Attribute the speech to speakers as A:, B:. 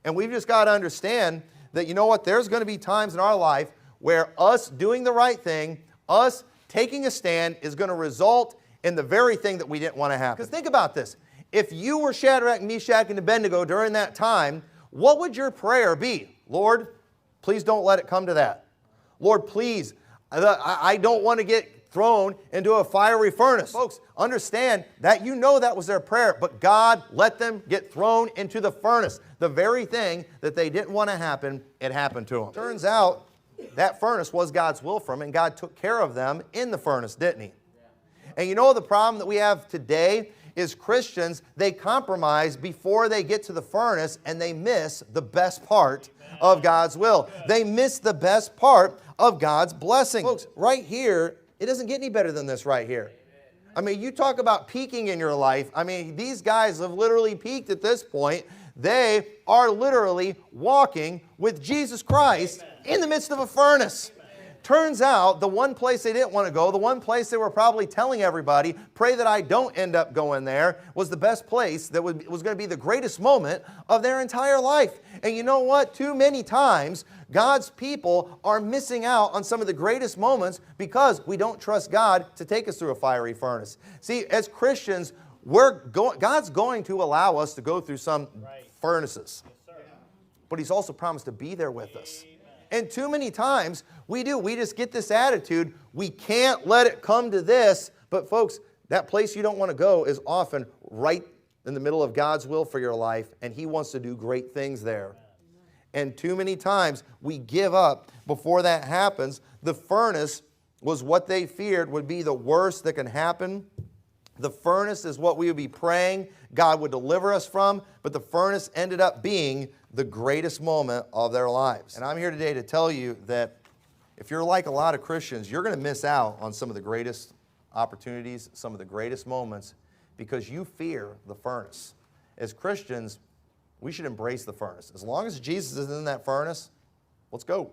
A: And we've just got to understand that, you know what, there's going to be times in our life where us doing the right thing, us taking a stand is going to result in the very thing that we didn't want to happen. Because think about this. If you were Shadrach, Meshach, and Abednego during that time, what would your prayer be? Lord, please don't let it come to that. Lord, please, I don't want to get thrown into a fiery furnace. Folks, understand that you know that was their prayer, but God let them get thrown into the furnace. The very thing that they didn't want to happen, it happened to them. Turns out that furnace was God's will for them, and God took care of them in the furnace, didn't He? And you know the problem that we have today is Christians, they compromise before they get to the furnace, and they miss the best part of God's will. They miss the best part of God's blessing. Folks, right here, it doesn't get any better than this right here. I mean, you talk about peaking in your life. I mean, these guys have literally peaked at this point. They are literally walking with Jesus Christ in the midst of a furnace. Turns out the one place they didn't want to go, the one place they were probably telling everybody, pray that I don't end up going there, was the best place that was going to be the greatest moment of their entire life. And you know what? Too many times, God's people are missing out on some of the greatest moments because we don't trust God to take us through a fiery furnace. See, as Christians, God's going to allow us to go through some furnaces. But He's also promised to be there with us. And too many times, we just get this attitude, we can't let it come to this. But folks, that place you don't want to go is often right in the middle of God's will for your life, and He wants to do great things there. And too many times, we give up before that happens. The furnace was what they feared would be the worst that can happen. The furnace is what we would be praying God would deliver us from, but the furnace ended up being the greatest moment of their lives. And I'm here today to tell you that if you're like a lot of Christians, you're going to miss out on some of the greatest opportunities, some of the greatest moments, because you fear the furnace. As Christians, we should embrace the furnace. As long as Jesus is in that furnace, let's go.